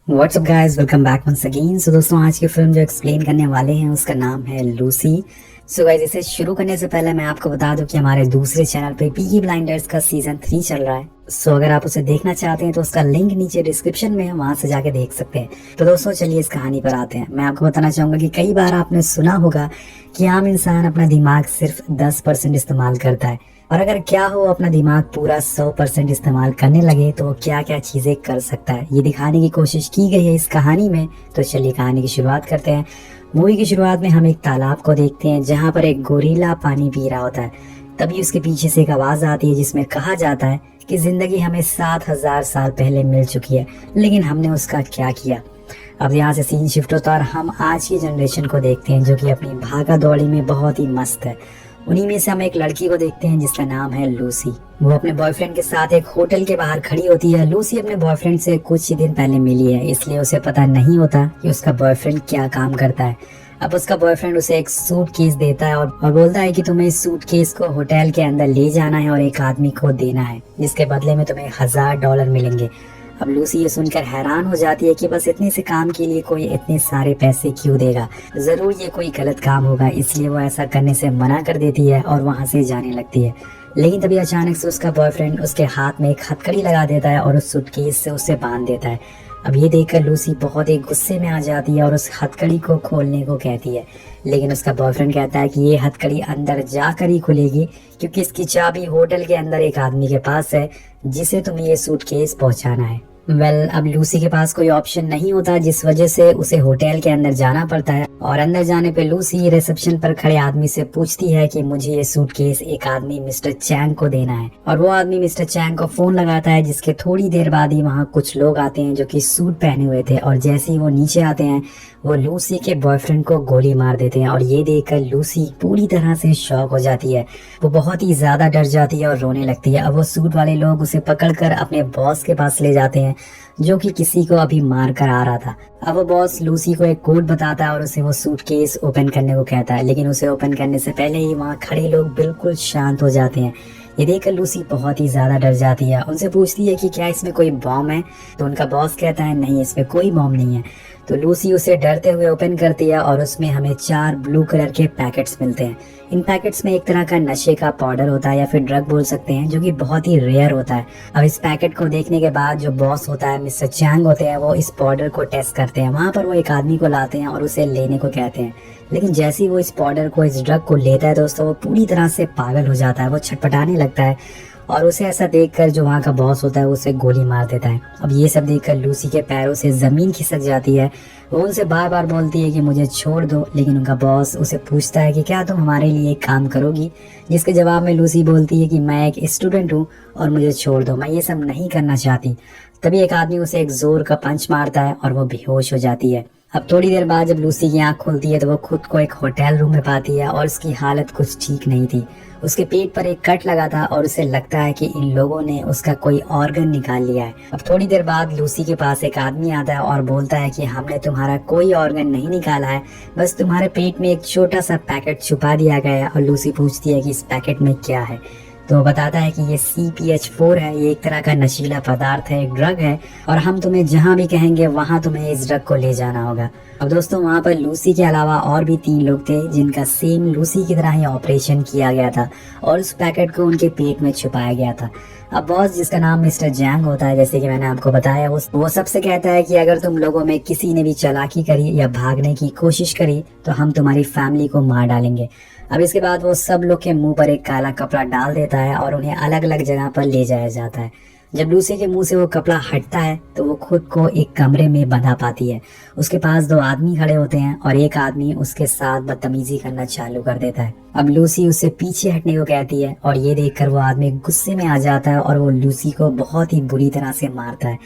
WhatsApp guys, welcome back once again. So दोस्तों, आज की फिल्म जो एक्सप्लेन करने वाले हैं उसका नाम है लूसी। सो गाइस, इसे शुरू करने से पहले मैं आपको बता दूं कि हमारे दूसरे चैनल पे पीकी ब्लाइंडर्स का सीजन 3 चल रहा है। सो अगर आप उसे देखना चाहते हैं तो उसका लिंक नीचे डिस्क्रिप्शन में है, वहां से जाके देख सकते हैं। तो दोस्तों चलिए इस कहानी पर आते हैं। मैं आपको बताना चाहूंगा कि कई बार आपने सुना होगा कि आम इंसान अपना दिमाग सिर्फ 10% इस्तेमाल करता है, और अगर क्या हो अपना दिमाग पूरा 100% इस्तेमाल करने लगे तो वो क्या क्या चीजें कर सकता है, ये दिखाने की कोशिश की गई है इस कहानी में। तो चलिए कहानी की शुरुआत करते हैं। मूवी की शुरुआत में हम एक तालाब को देखते हैं जहाँ पर एक गोरिल्ला पानी पी रहा होता है। तभी उसके पीछे से एक आवाज आती है जिसमें कहा जाता है कि जिंदगी हमें 7000 साल पहले मिल चुकी है, लेकिन हमने उसका क्या किया। अब यहाँ से सीन शिफ्ट होता है और हम आज की जनरेशन को देखते हैं जो कि अपनी भागा दौड़ी में बहुत ही मस्त है। उन्हीं में से हम एक लड़की को देखते हैं जिसका नाम है लूसी। वो अपने बॉयफ्रेंड के साथ एक होटल के बाहर खड़ी होती है। लूसी अपने बॉयफ्रेंड से कुछ ही दिन पहले मिली है, इसलिए उसे पता नहीं होता कि उसका बॉयफ्रेंड क्या काम करता है। अब उसका बॉयफ्रेंड उसे एक सूटकेस देता है और बोलता है कि तुम्हें इस सूटकेस को होटल के अंदर ले जाना है और एक आदमी को देना है, जिसके बदले में तुम्हें $1000 मिलेंगे। अब लूसी ये सुनकर हैरान हो जाती है कि बस इतने से काम के लिए कोई इतने सारे पैसे क्यों देगा, जरूर ये कोई गलत काम होगा, इसलिए वो ऐसा करने से मना कर देती है और वहाँ से जाने लगती है। लेकिन तभी अचानक से उसका बॉयफ्रेंड उसके हाथ में एक हथकड़ी लगा देता है और उस सूटकेस से उसे बांध देता है। अब ये देखकर लूसी बहुत ही गुस्से में आ जाती है और उस हथकड़ी को खोलने को कहती है, लेकिन उसका बॉयफ्रेंड कहता है कि ये हथकड़ी अंदर जाकर ही खुलेगी, क्योंकि इसकी चाबी होटल के अंदर एक आदमी के पास है जिसे तुम्हें ये सूटकेस पहुंचाना है। अब लूसी के पास कोई ऑप्शन नहीं होता, जिस वजह से उसे होटल के अंदर जाना पड़ता है। और अंदर जाने पे लूसी रिसेप्शन पर खड़े आदमी से पूछती है कि मुझे ये सूटकेस एक आदमी मिस्टर चैंग को देना है। और वो आदमी मिस्टर चैंग को फोन लगाता है, जिसके थोड़ी देर बाद ही वहाँ कुछ लोग आते हैं जो कि सूट पहने हुए थे, और जैसे ही वो नीचे आते हैं वो लूसी के बॉयफ्रेंड को गोली मार देते हैं। और ये देखकर लूसी पूरी तरह से शॉक हो जाती है, वो बहुत ही ज्यादा डर जाती है और रोने लगती है। अब वो सूट वाले लोग उसे पकड़कर अपने बॉस के पास ले जाते हैं जो कि किसी को अभी मार कर आ रहा था। अब वो बॉस लूसी को एक कोड बताता है और उसे वो सूटकेस ओपन करने को कहता है, लेकिन उसे ओपन करने से पहले ही वहाँ खड़े लोग बिल्कुल शांत हो जाते हैं। ये देखकर लूसी बहुत ही ज्यादा डर जाती है। उनसे पूछती है कि क्या इसमें कोई बॉम्ब है, तो उनका बॉस कहता है नहीं, इसमें कोई बॉम्ब नहीं है। तो लूसी उसे डरते हुए ओपन करती है और उसमें हमें 4 ब्लू कलर के पैकेट्स मिलते हैं। इन पैकेट्स में एक तरह का नशे का पाउडर होता है या फिर ड्रग बोल सकते हैं, जो कि बहुत ही रेयर होता है। अब इस पैकेट को देखने के बाद जो बॉस होता है मिस्टर चैंग होते हैं, वो इस पाउडर को टेस्ट करते हैं। वहाँ पर वो एक आदमी को लाते हैं और उसे लेने को कहते हैं, लेकिन जैसे ही वो इस पाउडर को, इस ड्रग को लेता है दोस्तों, वो पूरी तरह से पागल हो जाता है, वो छटपटाने लगता है। और उसे ऐसा देखकर जो वहाँ का बॉस होता है उसे गोली मार देता है। अब ये सब देखकर लूसी के पैरों से जमीन खिसक जाती है। वो उनसे बार बार बोलती है कि मुझे छोड़ दो, लेकिन उनका बॉस उसे पूछता है कि क्या तुम हमारे लिए एक काम करोगी, जिसके जवाब में लूसी बोलती है कि मैं एक स्टूडेंट हूँ और मुझे छोड़ दो, मैं ये सब नहीं करना चाहती। तभी एक आदमी उसे एक जोर का पंच मारता है और वो बेहोश हो जाती है। अब थोड़ी देर बाद जब लूसी की आंख खुलती है तो वो खुद को एक होटल रूम में पाती है और उसकी हालत कुछ ठीक नहीं थी। उसके पेट पर एक कट लगा था और उसे लगता है कि इन लोगों ने उसका कोई ऑर्गन निकाल लिया है। अब थोड़ी देर बाद लूसी के पास एक आदमी आता है और बोलता है कि हमने तुम्हारा कोई ऑर्गन नहीं निकाला है, बस तुम्हारे पेट में एक छोटा सा पैकेट छुपा दिया गया है। और लूसी पूछती है कि इस पैकेट में क्या है, तो वो बताता है कि ये CPH4 है, ये एक तरह का नशीला पदार्थ है, एक ड्रग है, और हम तुम्हें जहाँ भी कहेंगे वहाँ तुम्हें इस ड्रग को ले जाना होगा। अब दोस्तों वहाँ पर लूसी के अलावा और भी 3 लोग थे जिनका सेम लूसी की तरह ही ऑपरेशन किया गया था और उस पैकेट को उनके पेट में छुपाया गया था। अब बॉस, जिसका नाम मिस्टर जैंग होता है, जैसे कि मैंने आपको बताया, वो सबसे कहता है कि अगर तुम लोगों में किसी ने भी चालाकी करी या भागने की कोशिश करी तो हम तुम्हारी फैमिली को मार डालेंगे। अब इसके बाद वो सब लोग के मुंह पर एक काला कपड़ा डाल देता है और उन्हें अलग अलग जगह पर ले जाया जाता है। जब लूसी के मुंह से वो कपड़ा हटता है तो वो खुद को एक कमरे में बंधा पाती है। उसके पास 2 आदमी खड़े होते हैं और एक आदमी उसके साथ बदतमीजी करना चालू कर देता है। अब लूसी उससे पीछे हटने को कहती है और ये देखकर वो आदमी गुस्से में आ जाता है और वो लूसी को बहुत ही बुरी तरह से मारता है,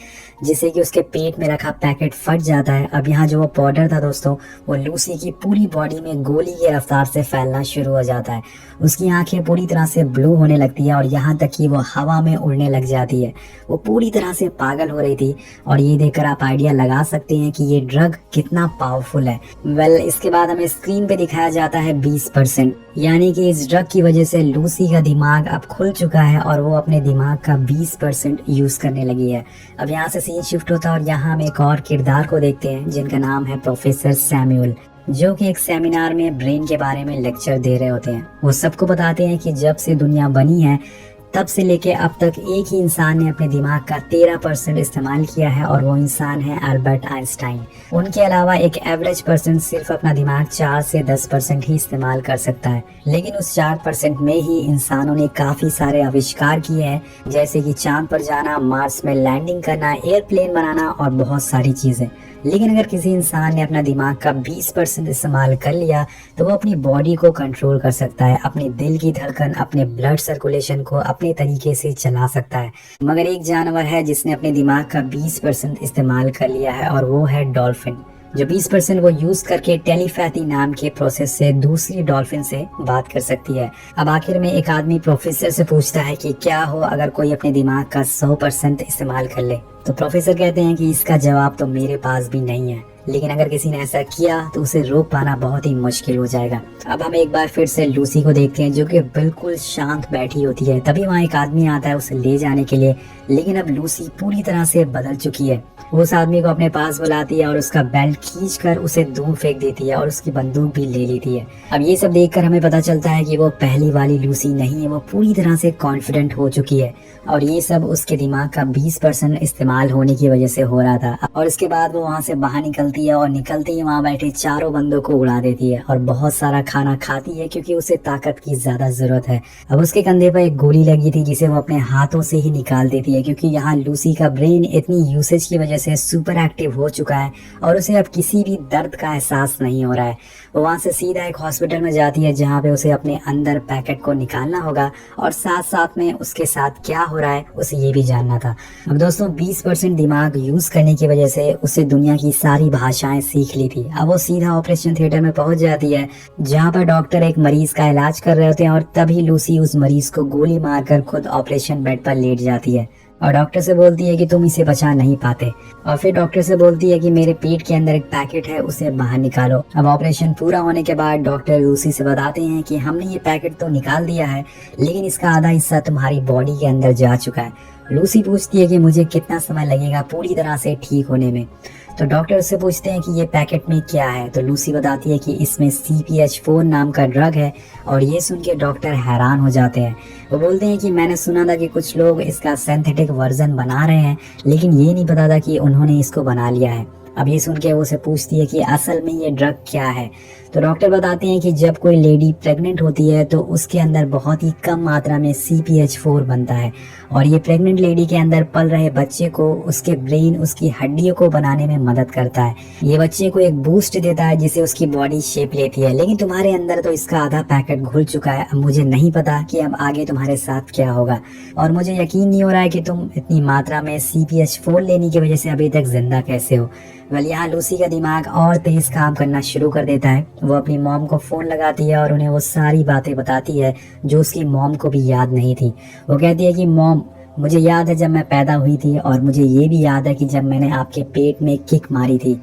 जिससे कि उसके पेट में रखा पैकेट फट जाता है। अब यहाँ जो वो पाउडर था दोस्तों, वो लूसी की पूरी बॉडी में गोली की रफ्तार से फैलना शुरू हो जाता है। उसकी आंखें पूरी तरह से ब्लू होने लगती है और यहाँ तक कि वो हवा में उड़ने लग जाती है। है। वो पूरी तरह से पागल हो रही थी और ये देखकर आप आइडिया लगा सकते हैं कि ये ड्रग कितना पावरफुल है। इसके बाद हमें स्क्रीन पे दिखाया जाता है 20%, यानी कि इस ड्रग की वजह से लूसी का दिमाग अब खुल चुका है और वो अपने दिमाग का 20% यूज करने लगी है। अब यहाँ से सीन शिफ्ट होता है और यहाँ हम एक और किरदार को देखते हैं जिनका नाम है प्रोफेसर सैमुअल, जो कि एक सेमिनार में ब्रेन के बारे में लेक्चर दे रहे होते हैं। वो सबको बताते हैं कि जब से दुनिया बनी है तब से लेके अब तक एक ही इंसान ने अपने दिमाग का 13% इस्तेमाल किया है और वो इंसान है अल्बर्ट आइंस्टाइन। उनके अलावा एक एवरेज पर्सन सिर्फ अपना दिमाग 4 से 10% ही इस्तेमाल कर सकता है, लेकिन उस 4% में ही इंसानों ने काफी सारे आविष्कार किए हैं, जैसे कि चांद पर जाना, मार्स में लैंडिंग करना, एयरप्लेन बनाना और बहुत सारी चीजें। लेकिन अगर किसी इंसान ने अपना दिमाग का 20% इस्तेमाल कर लिया तो वो अपनी बॉडी को कंट्रोल कर सकता है, अपने दिल की धड़कन, अपने ब्लड सर्कुलेशन को अपने तरीके से चला सकता है। मगर एक जानवर है जिसने अपने दिमाग का 20% इस्तेमाल कर लिया है और वो है डॉल्फिन, जो 20% वो यूज करके टेलीपैथी नाम के प्रोसेस से दूसरी डॉल्फिन से बात कर सकती है। अब आखिर में एक आदमी प्रोफेसर से पूछता है कि क्या हो अगर कोई अपने दिमाग का 100% इस्तेमाल कर ले। तो प्रोफेसर कहते हैं कि इसका जवाब तो मेरे पास भी नहीं है, लेकिन अगर किसी ने ऐसा किया तो उसे रोक पाना बहुत ही मुश्किल हो जाएगा। अब हम एक बार फिर से लूसी को देखते हैं जो कि बिल्कुल शांत बैठी होती है। तभी वहाँ एक आदमी आता है उसे ले जाने के लिए, लेकिन अब लूसी पूरी तरह से बदल चुकी है। वो उस आदमी को अपने पास बुलाती है और उसका बेल्ट खींचकर उसे दूर फेंक देती है और उसकी बंदूक भी ले लेती है। अब ये सब देखकर हमें पता चलता है कि वो पहली वाली लूसी नहीं है, वो पूरी तरह से कॉन्फिडेंट हो चुकी है और ये सब उसके दिमाग का 20% इस्तेमाल होने की वजह से हो रहा था। और इसके बाद वो वहाँ से बाहर निकलती है और निकलते ही वहाँ बैठे चारों बंदों को उड़ा देती है और बहुत सारा खाना खाती है क्योंकि उसे ताकत की ज्यादा जरूरत है। अब उसके कंधे पर एक गोली लगी थी जिसे वो अपने हाथों से ही निकाल देती है, क्योंकि यहाँ लूसी का ब्रेन इतनी यूसेज की वजह से सुपर एक्टिव हो चुका है और उसे अब किसी भी दर्द का एहसास नहीं हो रहा है। वो वहाँ से सीधा एक हॉस्पिटल में जाती है जहाँ पे उसे अपने अंदर पैकेट को निकालना होगा और साथ साथ में उसके साथ क्या हो रहा है उसे ये भी जानना था। अब दोस्तों 20% दिमाग यूज करने की वजह से उसे दुनिया की सारी भाषाएं सीख ली थी। अब वो सीधा ऑपरेशन थिएटर में पहुंच जाती है जहाँ पर डॉक्टर एक मरीज का इलाज कर रहे होते हैं और तभी लूसी उस मरीज को गोली मारकर खुद ऑपरेशन बेड पर लेट जाती है और डॉक्टर से बोलती है कि तुम इसे बचा नहीं पाते। और फिर डॉक्टर से बोलती है कि मेरे पेट के अंदर एक पैकेट है, उसे बाहर निकालो। अब ऑपरेशन पूरा होने के बाद डॉक्टर लूसी से बताते हैं कि हमने ये पैकेट तो निकाल दिया है, लेकिन इसका आधा हिस्सा तुम्हारी बॉडी के अंदर जा चुका है। लूसी पूछती है कि मुझे कितना समय लगेगा पूरी तरह से ठीक होने में। तो डॉक्टर उससे पूछते हैं कि ये पैकेट में क्या है। तो लूसी बताती है कि इसमें CPH4 नाम का ड्रग है और ये सुन के डॉक्टर हैरान हो जाते हैं। वो बोलते हैं कि मैंने सुना था कि कुछ लोग इसका सिंथेटिक वर्जन बना रहे हैं, लेकिन ये नहीं पता था कि उन्होंने इसको बना लिया है। अब ये सुन के वो उसे पूछती है कि असल में ये ड्रग क्या है। तो डॉक्टर बताते हैं कि जब कोई लेडी प्रेग्नेंट होती है तो उसके अंदर बहुत ही कम मात्रा में CPH4 बनता है और ये प्रेग्नेंट लेडी के अंदर पल रहे बच्चे को, उसके ब्रेन, उसकी हड्डियों को बनाने में मदद करता है। ये बच्चे को एक बूस्ट देता है जिससे उसकी बॉडी शेप लेती है, लेकिन तुम्हारे अंदर तो इसका आधा पैकेट घुल चुका है। अब मुझे नहीं पता कि अब आगे तुम्हारे साथ क्या होगा और मुझे यकीन नहीं हो रहा है कि तुम इतनी मात्रा में CPH4 लेने की वजह से अभी तक जिंदा कैसे हो। यहाँ लूसी का दिमाग और तेज काम करना शुरू कर देता है। वो अपनी मॉम को फोन लगाती है और उन्हें वो सारी बातें बताती है जो उसकी मॉम को भी याद नहीं थी। वो कहती है कि मॉम, मुझे याद है जब मैं पैदा हुई थी और मुझे ये भी याद है कि जब मैंने आपके पेट में किक मारी थी।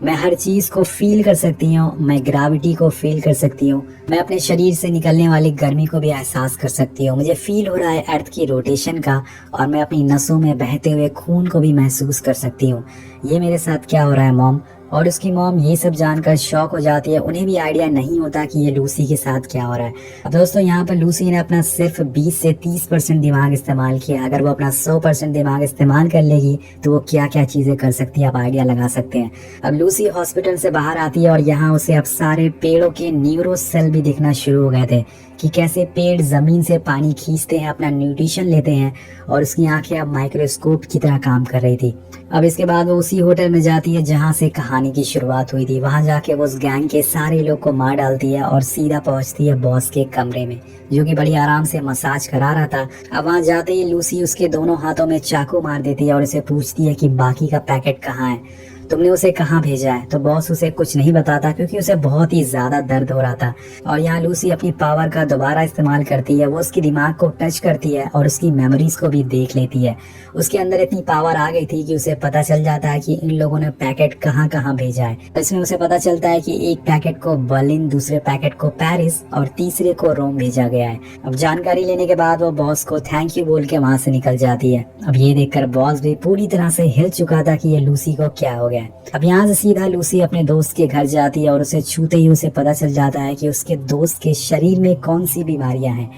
मैं हर चीज को फील कर सकती हूँ, मैं ग्रेविटी को फील कर सकती हूँ, मैं अपने शरीर से निकलने वाली गर्मी को भी एहसास कर सकती हूँ। मुझे फील हो रहा है अर्थ की रोटेशन का और मैं अपनी नसों में बहते हुए खून को भी महसूस कर सकती हूँ। ये मेरे साथ क्या हो रहा है मॉम। और उसकी मॉम ये सब जानकर शॉक हो जाती है। उन्हें भी आइडिया नहीं होता कि ये लूसी के साथ क्या हो रहा है। अब दोस्तों यहाँ पर लूसी ने अपना सिर्फ 20 से 30% दिमाग इस्तेमाल किया। अगर वो अपना 100% दिमाग इस्तेमाल कर लेगी तो वो क्या क्या चीजें कर सकती है, आप आइडिया लगा सकते हैं। अब लूसी हॉस्पिटल से बाहर आती है और यहाँ उसे अब सारे पेड़ों के न्यूरो सेल भी दिखना शुरू हो गए थे कि कैसे पेड़ जमीन से पानी खींचते हैं, अपना न्यूट्रिशन लेते हैं और उसकी आंखें अब माइक्रोस्कोप की तरह काम कर रही थी। अब इसके बाद वो उसी होटल में जाती है जहाँ से कहानी की शुरुआत हुई थी। वहाँ जाके वो उस गैंग के सारे लोग को मार डालती है और सीधा पहुँचती है बॉस के कमरे में, जो कि बड़ी आराम से मसाज करा रहा था। अब वहाँ जाते ही लूसी उसके दोनों हाथों में चाकू मार देती है और उसे पूछती है कि बाकी का पैकेट कहाँ है। तुमने उसे कहाँ भेजा है? तो बॉस उसे कुछ नहीं बताता क्योंकि उसे बहुत ही ज्यादा दर्द हो रहा था। और यहाँ लूसी अपनी पावर का दोबारा इस्तेमाल करती है, वो उसके दिमाग को टच करती है और उसकी मेमोरीज को भी देख लेती है। उसके अंदर इतनी पावर आ गई थी कि उसे पता चल जाता है कि इन लोगों ने पैकेट कहाँ कहाँ भेजा है। इसमें उसे पता चलता है कि एक पैकेट को बर्लिन, दूसरे पैकेट को पेरिस और तीसरे को रोम भेजा गया है। अब जानकारी लेने के बाद वो बॉस को थैंक यू बोल के वहाँ से निकल जाती है। अब ये देखकर बॉस भी पूरी तरह से हिल चुका था कि ये लूसी को क्या हो गया है। अब यहाँ से सीधा लूसी अपने दोस्त के घर जाती है और उसे छूते ही उसे पता चल जाता है कि उसके दोस्त के शरीर में कौन सी बीमारियां हैं।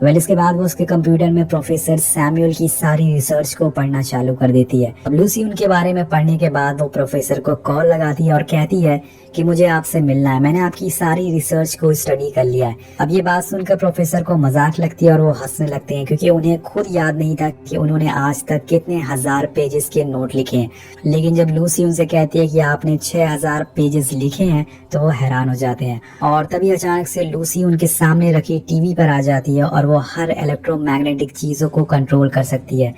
इसके बाद वो उसके कंप्यूटर में प्रोफेसर सैमुअल की सारी रिसर्च को पढ़ना चालू कर देती है। अब लूसी उनके बारे में पढ़ने के बाद वो प्रोफेसर को कॉल लगाती है और कहती है कि मुझे आपसे मिलना है, मैंने आपकी सारी रिसर्च को स्टडी कर लिया है। अब ये बात सुनकर प्रोफेसर को मजाक लगती है और वो हंसने लगते हैं क्योंकि उन्हें खुद याद नहीं था कि उन्होंने आज तक कितने हजार पेजेस के नोट लिखे हैं। लेकिन जब लूसी उनसे कहती है कि आपने 6000 पेजेस लिखे हैं तो वो हैरान हो जाते हैं। और तभी अचानक से लूसी उनके सामने रखी टीवी पर आ जाती है और वो हर इलेक्ट्रोमैग्नेटिक चीजों को कंट्रोल कर सकती है।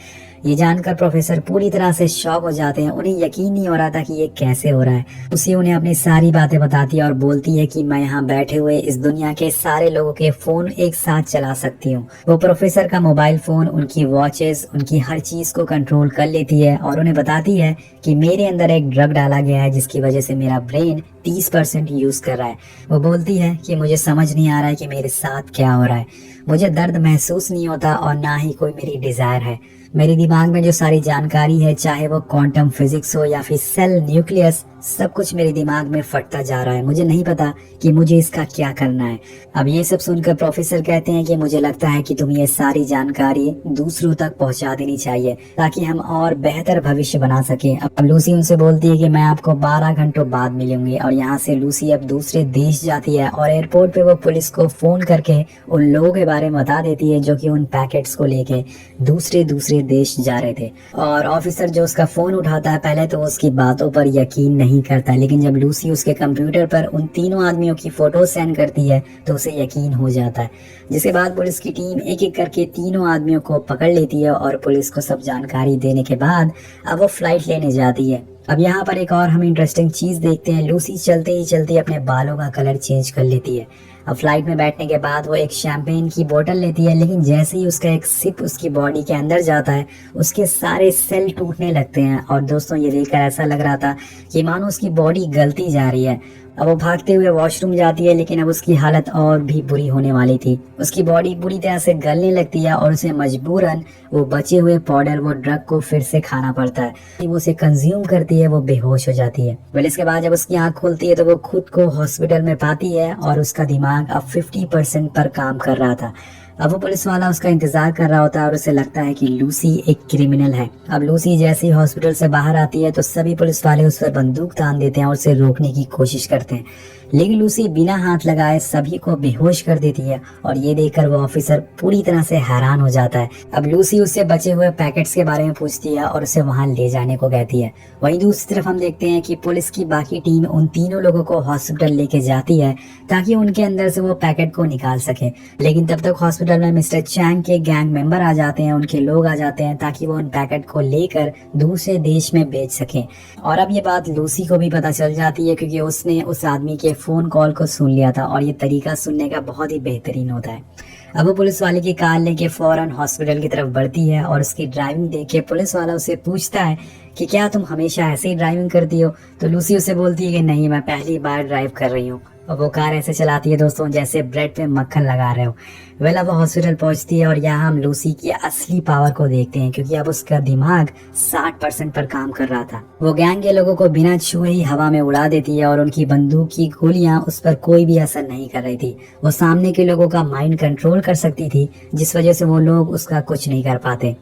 ये जानकर प्रोफेसर पूरी तरह से शॉक हो जाते हैं। उन्हें यकीन नहीं हो रहा था कि ये कैसे हो रहा है। उसे उन्हें अपनी सारी बातें बताती है और बोलती है कि मैं यहाँ बैठे हुए इस दुनिया के सारे लोगों के फोन एक साथ चला सकती हूँ। वो प्रोफेसर का मोबाइल फोन, उनकी वॉचेस, उनकी हर चीज को कंट्रोल कर लेती है और उन्हें बताती है कि मेरे अंदर एक ड्रग डाला गया है जिसकी वजह से मेरा ब्रेन 30% यूज कर रहा है। वो बोलती है कि मुझे समझ नहीं आ रहा है कि मेरे साथ क्या हो रहा है, मुझे दर्द महसूस नहीं होता और ना ही कोई मेरी डिजायर है। मेरे दिमाग में जो सारी जानकारी है, चाहे वो क्वांटम फिजिक्स हो या फिर सेल न्यूक्लियस, सब कुछ मेरे दिमाग में फटता जा रहा है। मुझे नहीं पता कि मुझे इसका क्या करना है। अब ये सब सुनकर प्रोफेसर कहते हैं कि मुझे लगता है कि तुम्हें ये सारी जानकारी दूसरों तक पहुंचा देनी चाहिए ताकि हम और बेहतर भविष्य बना सके। अब लूसी उनसे बोलती है कि मैं आपको 12 घंटों बाद मिलूंगी। और यहाँ से लूसी अब दूसरे देश जाती है और एयरपोर्ट पे वो पुलिस को फोन करके उन लोगों के बारे में बता देती है जो कि उन पैकेट्स को लेके दूसरे देश जा रहे थे। और ऑफिसर जो उसका फोन उठाता है, पहले तो उसकी बातों पर यकीन नहीं करता, लेकिन जब लूसी उसके कंप्यूटर पर उन तीनों आदमियों की फोटो सेंड करती है तो उसे यकीन हो जाता है। जिसके बाद पुलिस की टीम एक एक करके तीनों आदमियों को पकड़ लेती है और पुलिस को सब जानकारी देने के बाद अब वो फ्लाइट लेने जाती है। अब यहाँ पर एक और हम इंटरेस्टिंग चीज देखते हैं। लूसी चलते ही चलते अपने बालों का कलर चेंज कर लेती है। अब फ्लाइट में बैठने के बाद वो एक शैंपेन की बोतल लेती है, लेकिन जैसे ही उसका एक सिप उसकी बॉडी के अंदर जाता है उसके सारे सेल टूटने लगते हैं। और दोस्तों ये देखकर ऐसा लग रहा था कि मानो उसकी बॉडी गलती जा रही है। अब वो भागते हुए वॉशरूम जाती है, लेकिन अब उसकी हालत और भी बुरी होने वाली थी। उसकी बॉडी बुरी तरह से गलने लगती है और उसे मजबूरन वो बचे हुए पाउडर, वो ड्रग को फिर से खाना पड़ता है। वो उसे कंज्यूम करती है, वो बेहोश हो जाती है। इसके बाद जब उसकी आंख खुलती है तो वो खुद को हॉस्पिटल में पाती है और उसका दिमाग अब 50% पर काम कर रहा था। अब वो पुलिस वाला उसका इंतजार कर रहा होता है और उसे लगता है कि लूसी एक क्रिमिनल है। अब लूसी जैसे ही हॉस्पिटल से बाहर आती है तो सभी पुलिस वाले उस पर बंदूक तान देते हैं और उसे रोकने की कोशिश करते हैं, लेकिन लूसी बिना हाथ लगाए सभी को बेहोश कर देती है। और ये देखकर वो ऑफिसर पूरी तरह से हैरान हो जाता है। अब लूसी उससे बचे हुए पैकेट्स के बारे में पूछती है और उसे वहां ले जाने को कहती है। वहीं दूसरी तरफ हम देखते हैं कि पुलिस की बाकी टीम उन तीनों लोगों को हॉस्पिटल लेके जाती है ताकि उनके अंदर से वो पैकेट को निकाल सके। लेकिन तब तक हॉस्पिटल में मिस्टर चैंग के गैंग मेंबर आ जाते हैं, उनके लोग आ जाते हैं ताकि वो उन पैकेट को लेकर दूसरे देश में बेच सके। और अब ये बात लूसी को भी पता चल जाती है क्योंकि उसने उस आदमी के फोन कॉल को सुन लिया था और ये तरीका सुनने का बहुत ही बेहतरीन होता है। अब वो पुलिस वाले की कार लेके फौरन हॉस्पिटल की तरफ बढ़ती है और उसकी ड्राइविंग देख के पुलिस वाला उसे पूछता है कि क्या तुम हमेशा ऐसे ही ड्राइविंग करती हो? तो लूसी उसे बोलती है कि नहीं, मैं पहली बार ड्राइव कर रही हूँ। और वो कार ऐसे चलाती है दोस्तों जैसे ब्रेड पे मक्खन लगा रहे हो। अब वो हॉस्पिटल पहुंचती है और यहाँ हम लूसी की असली पावर को देखते हैं क्योंकि अब उसका दिमाग 60% पर काम कर रहा था। वो गैंग के लोगों को बिना छुए ही हवा में उड़ा देती है और उनकी बंदूक की गोलियां उस पर कोई भी असर नहीं कर रही थी। वो सामने के लोगों का माइंड कंट्रोल कर सकती थी, जिस वजह से वो लोग उसका कुछ नहीं कर पाते।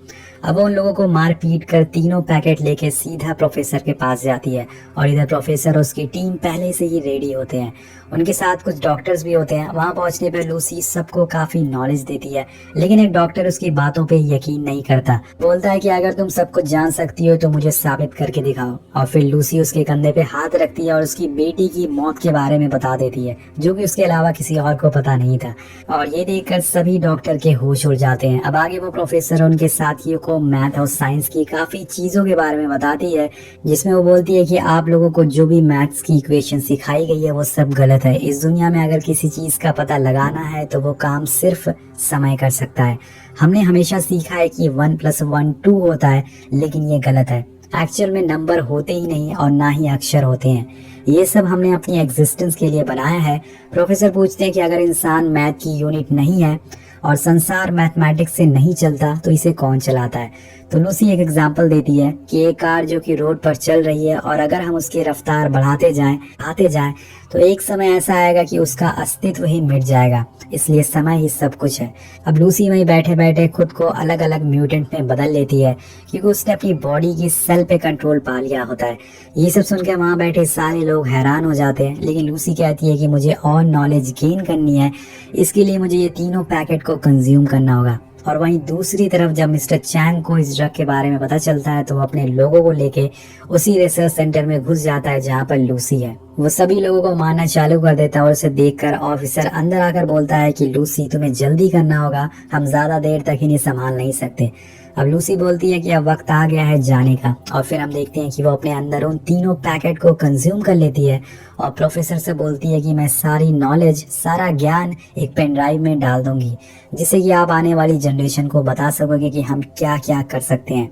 अब वो उन लोगों को मार पीट कर तीनों पैकेट लेके सीधा प्रोफेसर के पास जाती है और इधर प्रोफेसर और उसकी टीम पहले से ही रेडी होते हैं। उनके साथ कुछ डॉक्टर्स भी होते हैं। वहां पहुंचने पर लूसी सबको काफी नॉलेज देती है, लेकिन एक डॉक्टर उसकी बातों पे यकीन नहीं करता। बोलता है कि अगर तुम सब कुछ जान सकती हो तो मुझे साबित करके दिखाओ। और फिर लूसी उसके कंधे पे हाथ रखती है और उसकी बेटी की मौत के बारे में बता देती है, जो कि उसके अलावा किसी और को पता नहीं था। और ये देखकर सभी डॉक्टर के होश उड़ जाते हैं। अब आगे वो प्रोफेसर और उनके साथियों को को मैथ और साइंस की काफी चीजों के बारे में बताती है, जिसमें वो बोलती है कि आप लोगों को जो भी मैथ्स की इक्वेशन सिखाई गई है वो सब गलत है। इस दुनिया में अगर किसी चीज का पता लगाना है तो वो काम सिर्फ समय कर सकता है। हमने हमेशा सीखा है कि 1+1 2 होता है, लेकिन ये गलत है। एक्चुअल में नंबर होते ही नहीं और ना ही अक्षर होते हैं। ये सब हमने अपनी एग्जिस्टेंस के लिए बनाया है। प्रोफेसर पूछते हैं कि अगर इंसान मैथ की यूनिट नहीं है और संसार मैथमेटिक्स से नहीं चलता तो इसे कौन चलाता है। तो लूसी एक एग्जांपल देती है कि एक कार जो कि रोड पर चल रही है और अगर हम उसकी रफ्तार बढ़ाते जाएं तो एक समय ऐसा आएगा कि उसका अस्तित्व ही मिट जाएगा। इसलिए समय ही सब कुछ है। अब लूसी वहीं बैठे बैठे खुद को अलग अलग म्यूटेंट में बदल लेती है, क्योंकि उसने अपनी बॉडी की सेल पे कंट्रोल पा लिया होता है। ये सब सुनकर वहां बैठे सारे लोग हैरान हो जाते हैं, लेकिन लूसी कहती है कि मुझे और नॉलेज गेन करनी है, इसके लिए मुझे ये तीनों पैकेट को कंज्यूम करना होगा। और वहीं दूसरी तरफ जब मिस्टर चैंग को इस ड्रग के बारे में पता चलता है तो वो अपने लोगों को लेके उसी रिसर्च सेंटर में घुस जाता है जहाँ पर लूसी है। वो सभी लोगों को मारना चालू कर देता है और उसे देखकर ऑफिसर अंदर आकर बोलता है कि लूसी तुम्हें जल्दी करना होगा, हम ज्यादा देर तक इन्हें संभाल नहीं सकते। अब लूसी बोलती है कि अब वक्त आ गया है जाने का, और फिर हम देखते हैं कि वो अपने अंदर उन तीनों पैकेट को कंज्यूम कर लेती है और प्रोफेसर से बोलती है कि मैं सारी नॉलेज, सारा ज्ञान एक पेन ड्राइव में डाल दूंगी, जिससे कि आप आने वाली जनरेशन को बता सकोगे कि हम क्या क्या कर सकते हैं।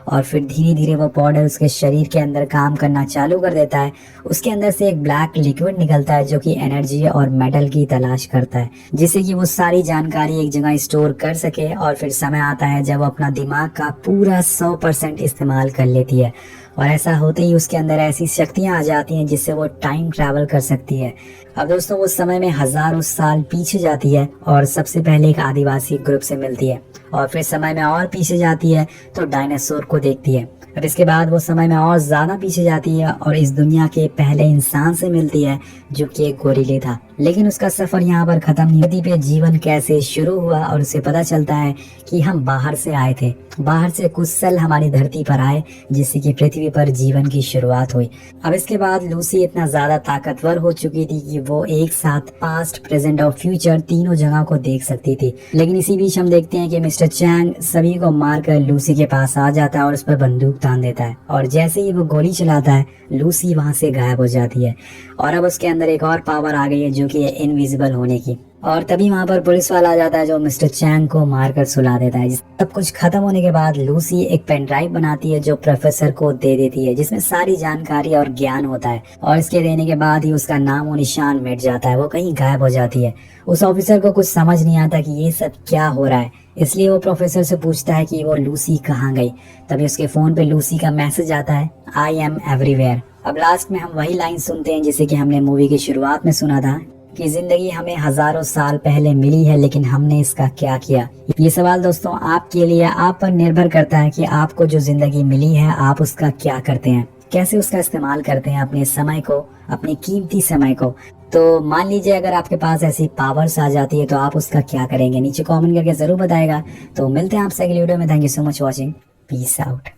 और फिर धीरे धीरे वो पाउडर उसके शरीर के अंदर काम करना चालू कर देता है। उसके अंदर से एक ब्लैक लिक्विड निकलता है जो कि एनर्जी और मेटल की तलाश करता है, जिससे कि वो सारी जानकारी एक जगह स्टोर कर सके। और फिर समय आता है जब वो अपना दिमाग का पूरा 100% इस्तेमाल कर लेती है, और ऐसा होते ही उसके अंदर ऐसी शक्तियां आ जाती हैं जिससे वो टाइम ट्रैवल कर सकती है। अब दोस्तों वो समय में हजारों साल पीछे जाती है और सबसे पहले एक आदिवासी ग्रुप से मिलती है, और फिर समय में और पीछे जाती है तो डायनासोर को देखती है। और इसके बाद वो समय में और ज्यादा पीछे जाती है और इस दुनिया के पहले इंसान से मिलती है जो कि एक गोरिल्ले था। लेकिन उसका सफर यहाँ पर खत्म नहीं। धरती पे जीवन कैसे शुरू हुआ और उसे पता चलता है कि हम बाहर से आए थे, बाहर से कुछ सेल हमारी धरती पर आए जिससे कि पृथ्वी पर जीवन की शुरुआत हुई। अब इसके बाद लूसी इतना ज्यादा ताकतवर हो चुकी थी कि वो एक साथ पास्ट, प्रेजेंट और फ्यूचर तीनों जगह को देख सकती थी। लेकिन इसी बीच हम देखते हैं कि मिस्टर चैंग सभी को मारकर लूसी के पास आ जाता है और उस पर बंदूक तान देता है, और जैसे ही वो गोली चलाता है लूसी वहां से गायब हो जाती है। और अब उसके अंदर एक और पावर आ गई है जो कि है इनविजिबल होने की। और तभी वहां पर पुलिस वाला आ जाता है जो मिस्टर चैंग को मारकर सुला देता है। सब कुछ खत्म होने के बाद लूसी एक पेन ड्राइव बनाती है जो प्रोफेसर को दे देती है, जिसमें सारी जानकारी और ज्ञान होता है। और इसके देने के बाद ही उसका नाम और निशान मिट जाता है, वो कहीं गायब हो जाती है। उस ऑफिसर को कुछ समझ नहीं आता कि ये सब क्या हो रहा है, इसलिए वो प्रोफेसर से पूछता है कि वो लूसी कहाँ गई। तभी उसके फोन पे लूसी का मैसेज आता है, आई एम एवरीवेयर। अब लास्ट में हम वही लाइन सुनते हैं जिसे कि हमने मूवी की शुरुआत में सुना था कि जिंदगी हमें हजारों साल पहले मिली है, लेकिन हमने इसका क्या किया। ये सवाल दोस्तों आपके लिए, आप पर निर्भर करता है कि आपको जो जिंदगी मिली है आप उसका क्या करते हैं, कैसे उसका इस्तेमाल करते हैं अपने समय को, अपने कीमती समय को। तो मान लीजिए अगर आपके पास ऐसी पावर्स आ जाती है तो आप उसका क्या करेंगे, नीचे कमेंट करके जरूर बताएगा। तो मिलते हैं आपसे अगली वीडियो में। Thank you so much watching, peace out.